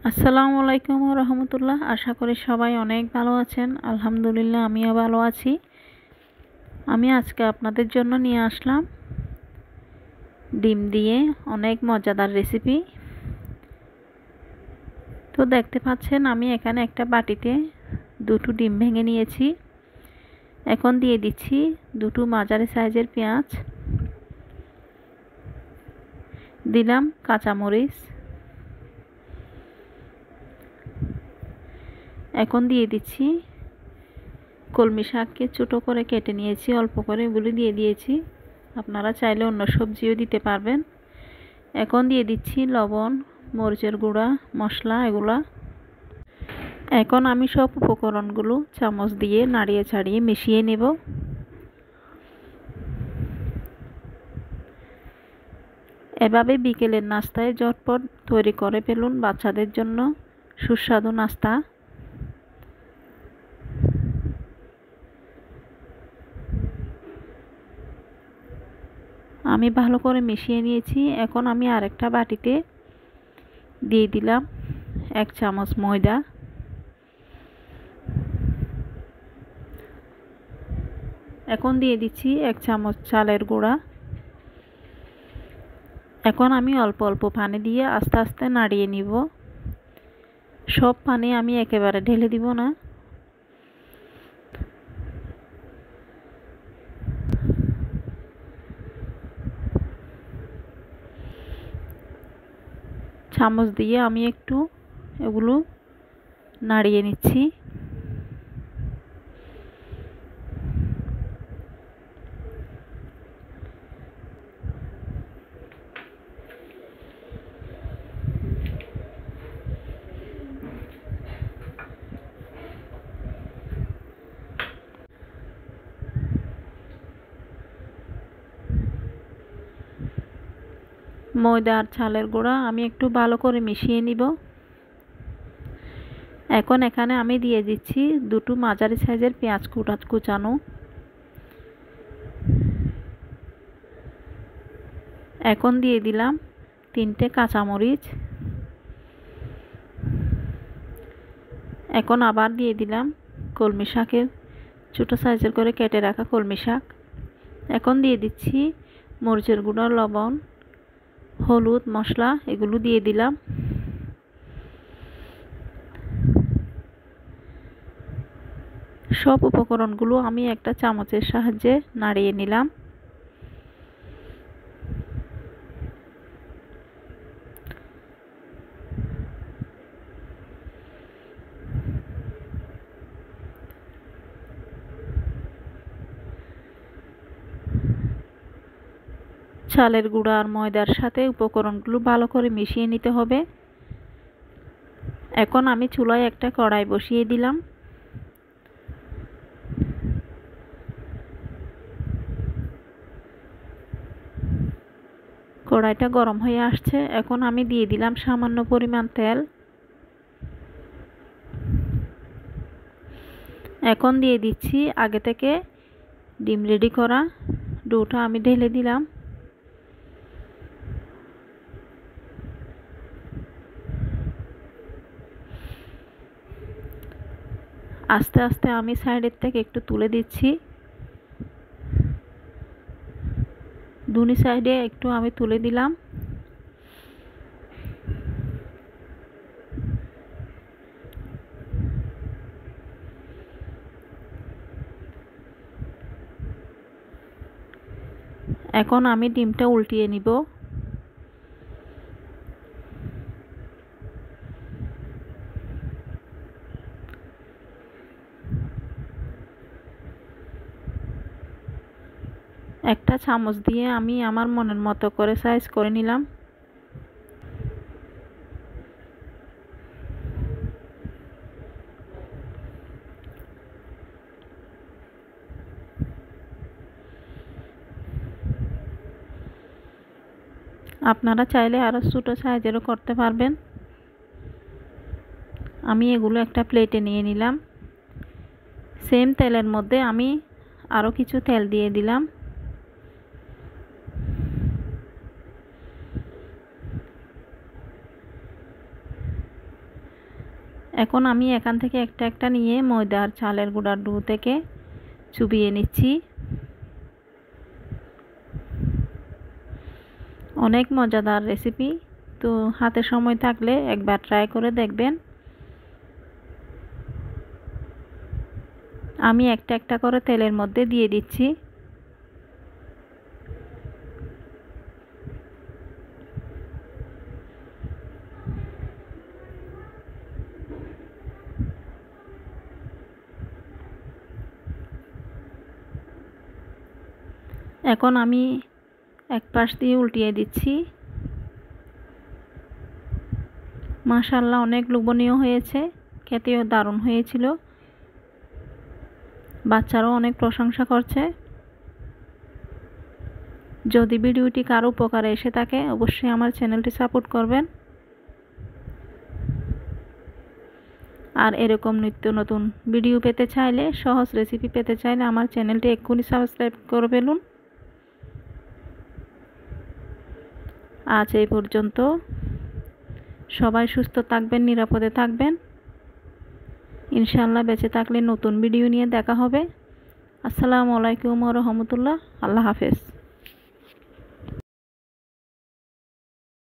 আসসালামু আলাইকুম ওয়া রাহমাতুল্লাহ। আশা করি সবাই অনেক ভালো আছেন। আলহামদুলিল্লাহ আমিও ভালো আছি। আমি আজকে আপনাদের জন্য নিয়ে আসলাম ডিম দিয়ে অনেক মজাদার রেসিপি। তো দেখতে পাচ্ছেন আমি এখানে একটা বাটিতে দুটো ডিম ভেঙে নিয়েছি। এখন দিয়ে দিচ্ছি দুটো মাঝারি সাইজের পেঁয়াজ, দিলাম কাঁচামরিচ, এখন দিয়ে দিচ্ছি কলমি শাককে ছোটো করে কেটে নিয়েছি, অল্প করে এগুলি দিয়ে দিয়েছি। আপনারা চাইলে অন্য সবজিও দিতে পারবেন। এখন দিয়ে দিচ্ছি লবণ, মরিচের গুঁড়া, মশলা এগুলা। এখন আমি সব উপকরণগুলো চামচ দিয়ে নাড়িয়ে ছাড়িয়ে মিশিয়ে নেব। এভাবে বিকেলের নাস্তায় ঝটপট তৈরি করে ফেলুন বাচ্চাদের জন্য সুস্বাদু নাস্তা। আমি ভালো করে মিশিয়ে নিয়েছি। এখন আমি আরেকটা বাটিতে দিয়ে দিলাম 1 চামচ ময়দা, এখন দিয়ে দিচ্ছি 1 চামচ চালের গুঁড়া। এখন আমি অল্প অল্প পানি দিয়ে আস্তে আস্তে নাড়িয়ে নিব। সব পানি আমি একেবারে ঢেলে দিব না। চামচ দিয়ে আমি একটু এগুলো নাড়িয়ে নিচ্ছি। ময়দা আর চালের গুঁড়া আমি একটু ভালো করে মিশিয়ে নিব। এখন এখানে আমি দিয়ে দিচ্ছি দুটো মাঝারি সাইজের পেঁয়াজ কুচানো, এখন দিয়ে দিলাম 3টে কাঁচামরিচ, এখন আবার দিয়ে দিলাম কলমি শাকের ছোটো সাইজের করে কেটে রাখা কলমি শাক। এখন দিয়ে দিচ্ছি মরিচের গুঁড়া, লবণ, হলুদ, মশলা এগুলো দিয়ে দিলাম। সব উপকরণগুলো আমি একটা চামচের সাহায্যে নাড়িয়ে নিলাম। চালের গুঁড়া আর ময়দার সাথে উপকরণগুলো ভালো করে মিশিয়ে নিতে হবে। এখন আমি চুলায় একটা কড়াই বসিয়ে দিলাম। কড়াইটা গরম হয়ে আসছে। এখন আমি দিয়ে দিলাম সামান্য পরিমাণ তেল। এখন দিয়ে দিচ্ছি আগে থেকে ডিম রেডি করা ডোটা আমি ঢেলে দিলাম। আস্তে আস্তে আমি সাইডের থেকে একটু তুলে দিচ্ছি। দুই সাইডে একটু আমি তুলে দিলাম। এখন আমি ডিমটা উল্টিয়ে নিব। একটা চামচ দিয়ে আমি আমার মনের মতো করে সাইজ করে নিলাম। আপনারা চাইলে আরও ছোটো সাইজেরও করতে পারবেন। আমি এগুলো একটা প্লেটে নিয়ে নিলাম। সেম তেলের মধ্যে আমি আরও কিছু তেল দিয়ে দিলাম। এখন আমি এখান থেকে একটা একটা নিয়ে ময়দা আর চালের গুঁড়ার ডো থেকে চুবিয়ে নিচ্ছি। অনেক মজাদার রেসিপি, তো হাতে সময় থাকলে একবার ট্রাই করে দেখবেন। আমি একটা একটা করে তেলের মধ্যে দিয়ে দিচ্ছি। এখন আমি এক পাশ দিয়ে উল্টিয়ে দিচ্ছি। মাশাআল্লাহ, অনেক লোভনীয় হয়েছে, খেতেও দারুণ হয়েছিল। বাচ্চারাও অনেক প্রশংসা করছে। যদি ভিডিওটি কারো উপকারে এসে থাকে অবশ্যই আমার চ্যানেলটি সাপোর্ট করবেন। আর এরকম নিত্য নতুন ভিডিও পেতে চাইলে, সহজ রেসিপি পেতে চাইলে আমার চ্যানেলটি এক্ষুনি সাবস্ক্রাইব করে ফেলুন। আজ এই পর্যন্ত। সবাই সুস্থ থাকবেন, নিরাপদে থাকবেন। ইনশাআল্লাহ বেঁচে থাকলে নতুন ভিডিও নিয়ে দেখা হবে। আসসালামু আলাইকুম ওয়া রাহমাতুল্লাহ। আল্লাহ হাফেজ।